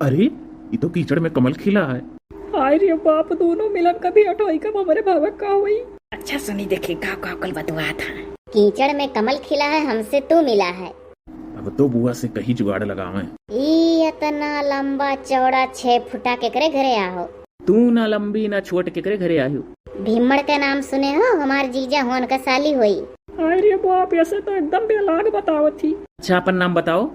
अरे ये तो कीचड़ में कमल खिला है। हाय रे बाप, दोनों मिलन कभी हटवाई कब हमारे भावा का हुई। अच्छा सुनी, देखी का कल बतवा था। कीचड़ में कमल खिला है, हमसे तू मिला है। अब तो बुआ से कहीं जुगाड़ लगावे। ई इतना लंबा चौड़ा 6 फुटा केकरे घरे आहो। तू ना लंबी ना छोट केकरे घरे आयु। भीमड़ का नाम सुने हो? हमार जीजा होन का साली हुई। हाय रे बाप, ऐसे तो एकदम बेलाग बतावत थी। अच्छा अपन नाम बताओ।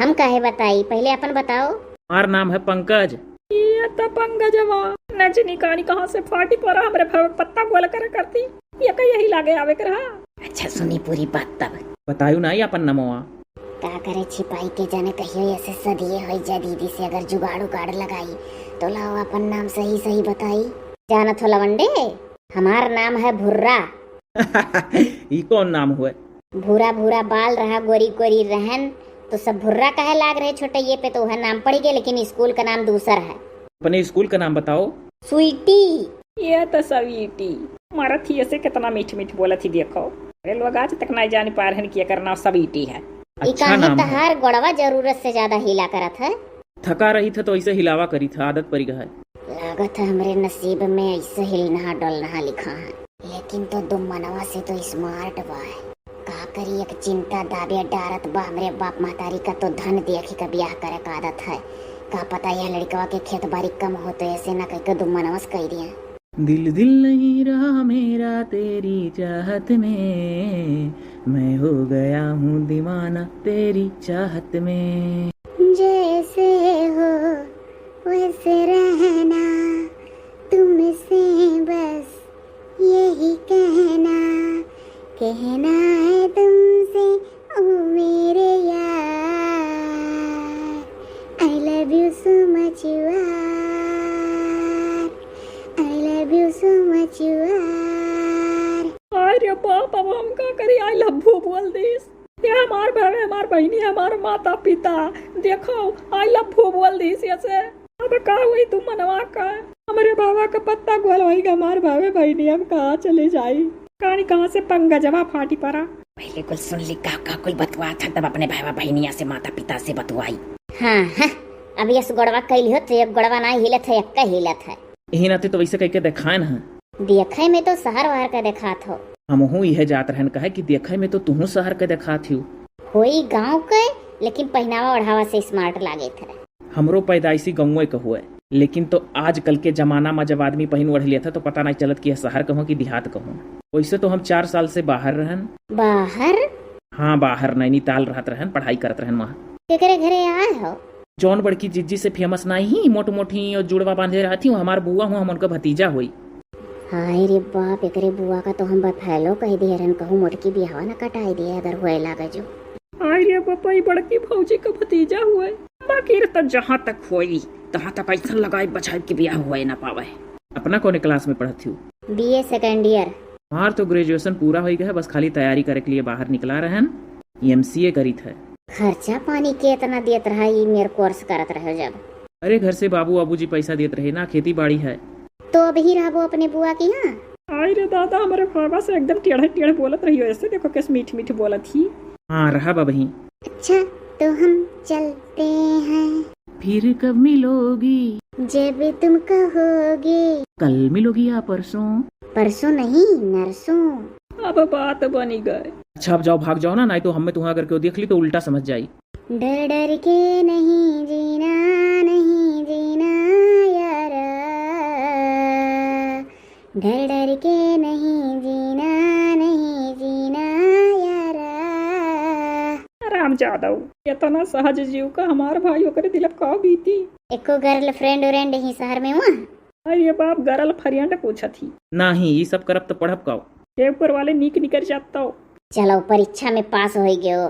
हम काहे बताई, पहले अपन बताओ। हमार नाम है पंकज। ये तो पंकजवा नचनी कहानी कहाँ से फाटी पड़ा हमारे भावा पत्ता गोल कर करती। ये का यही लागे आवे कर। अच्छा सुनी पूरी बात तब। बतायु ना अपन नमवा। का करे छिपाई के जाने कहियो ऐसे सदिए हो जा। दीदी से अगर जुगाड़ उगाड़ लगाई तो लाओ अपन नाम सही सही बताई। जानत हो लवंडे, हमार नाम है भुर्रा। ये कौन नाम हुआ? भूरा भूरा बाल रहा, गोरी गोरी रहन, तो सब भुर्रा कहे लाग रहे छोटे। ये पे तो वह नाम पड़ गया, लेकिन स्कूल का नाम दूसर है। अपने स्कूल का नाम बताओ। स्वीटी। ये तो सवीटी मारा थी, ऐसे कितना मीठ मीठ बोला थी। देखो अरे लोग आज तक नहीं जाने पा रहे कि ये करना सवीटी है। अच्छा नाम है। तहार गोड़वा जरूरत से ज्यादा हिला करत है। थका रही था तो ऐसे हिलावा करी था, आदत पड़ गया है। लागत है हमरे नसीब में ऐसे हिलना डोलना लिखा है। लेकिन तो दो मनवा से तो स्मार्ट बा है। का करी एक चिंता दाबे डारत बा। हमरे बाप महतारी का तो धन देखी का ब्याह करे का आदत है। का पता यह लड़कवा के खेत बाड़ी कम हो तो ऐसे ना कह दो मनवस कह दिया। दिल दिल नहीं रहा मेरा तेरी चाहत में, मैं हो गया हूँ दीवाना तेरी चाहत में। जैसे हो वैसे रहना, तुमसे बस यही कहना। कहना है तुमसे ओ मेरे यार, I love you so much यार, I love you so much यार। हाय रे बाप, अब हम का करी। आई लव यू बोल दिस। ये हमार भावे, हमार बहनी, हमार माता पिता। देखो आई लव यू बोल दिस। ऐसे अब का हुई तुम मनवा का हमारे बाबा का पत्ता गोल होगा। हमार भावे बहनी हम कहाँ चले जाई। कहानी कहाँ से पंकजवा फाटी पड़ा। पहले कुल सुन ली का कुल बतवा था, तब अपने भाई बहनिया से माता पिता से बतवाई। हाँ हाँ, अब ये गोड़वा कैली हो तो एक गोड़वा ना हिलत है, एक का हिलत है। यही नाते तो वैसे कह के दिखाए ना। देखे में तो शहर वहर का दिखात हो। हमहू यह जात रहन कहे कि देखे में तो तुहू शहर के दिखात हूँ। होई गांव के, लेकिन पहनावा ओढ़ावा से स्मार्ट लागे थे। हमरो पैदाइशी गाँव का हुआ, लेकिन तो आजकल के जमाना में जब आदमी पहन ओढ़ लिया था तो पता नहीं चलत कि यह शहर कहूँ कि देहात कहूँ। वैसे तो हम 4 साल से बाहर रहन। बाहर? हाँ बाहर नैनीताल रहत रहन, पढ़ाई करत रहन वहाँ। केकरे घरे आए हो? जौन बड़की जिज्जी से फेमस नहीं, मोट मोटी और जुड़वा बांधे रहती हूँ, हमार बुआ हूँ, हम उनका भतीजा हुई। हाय रे बाप, एकरे बुआ का तो हम बफैलो कह दिए रहन, कहूँ मोटकी बिहावा न कटाई दिए अगर हुए लागे जो। हाय रे बापा, ये बड़की भौजी का भतीजा हुआ। बाकी तो जहाँ तक हुई तहाँ तक ऐसा लगाए बचाए के ब्याह हुआ ना पावे। अपना कौन क्लास में पढ़ती हूँ? BA second year. हमार तो ग्रेजुएशन पूरा हो गया है, बस खाली तैयारी करे के लिए बाहर निकला रहन। एमसीए करी था। खर्चा पानी के इतना देत रहा, ये मेरे कोर्स करत रहे जब। अरे घर से बाबू बाबू जी पैसा देते रहे ना, खेती बाड़ी है। तो अभी रहबो अपने बुआ की यहाँ? हाय रे दादा, हमारे बाबा से एकदम टेढ़े टेढ़े बोलत रही हो। ऐसे देखो कैसे मीठी मीठी बोलत थी। हाँ रहा बबही। अच्छा तो हम चलते हैं। फिर कब मिलोगी? जब तुम कहोगे। कल मिलोगी या परसों? परसों नहीं, नरसों। अब बात बनी गए। अच्छा अब जाओ, भाग जाओ ना, नहीं तो हमें तुम्हारा करके देख ली तो उल्टा समझ जाई। डर डर के नहीं जीना, नहीं जीना यारा, डर डर के नहीं जीना, नहीं जीना यारा। राम जादव, इतना सहज जीव का हमार भाई होकर दिल का बीती। एको गर्लफ्रेंड उरेंड ही शहर में हुआ? अरे बाप, गरल फरियंड पूछा थी। नहीं ये सब करब तो पढ़ब का। ऊपर वाले नीक निकल जाता हो। चलो परीक्षा में पास हो गयो,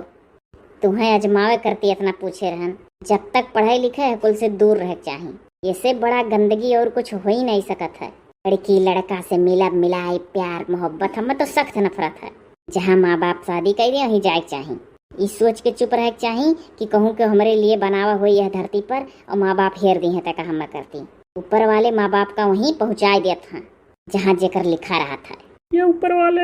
तुम्हें अजमावे करती इतना पूछे रहन। जब तक पढ़ाई लिखाई कुल से दूर रह चाहिए। इससे बड़ा गंदगी और कुछ हो ही नहीं सकत है। लड़की लड़का से मिलब मिलाई प्यार मोहब्बत हमें तो सख्त नफरत है। जहाँ माँ बाप शादी कर दिए वहीं जाए चाहिए। इस सोच के चुप रह चाहिए कि कहूँ कि हमारे लिए बनावा हुई यह धरती पर और माँ बाप हेर दी है तक हम करती। ऊपर वाले माँ बाप का वहीं पहुँचा देते हैं जहाँ जेकर लिखा रहा था। ये ऊपर वाले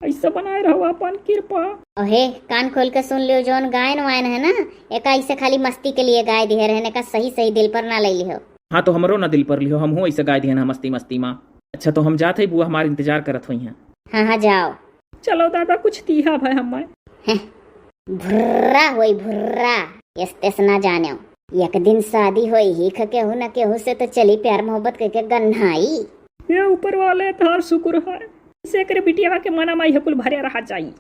ऐसा बनाए रहो अपन कृपा। ओहे कान खोल के सुन लियो, जौन गायन वायन है ना एक ऐसे खाली मस्ती के लिए गाय दिए रहने का सही सही दिल पर ना ले लियो। हाँ तो हमरो ना दिल पर लियो, हम हो ऐसे गाय दिए ना मस्ती मस्ती माँ। अच्छा तो हम जाते ही बुआ हमारे इंतजार करत हुई हैं। हाँ हाँ जाओ। चलो दादा कुछ दिया भाई हमें। भुर्रा होई भुर्रा, एस्ते ना जाने एक दिन शादी होई ही केहू न केहू से तो चली प्यार मोहब्बत करके गन्हाई। ये ऊपर वाले थार शुक्र है से करे बिटिया के मना माई कुल भरे रहा चाहिए।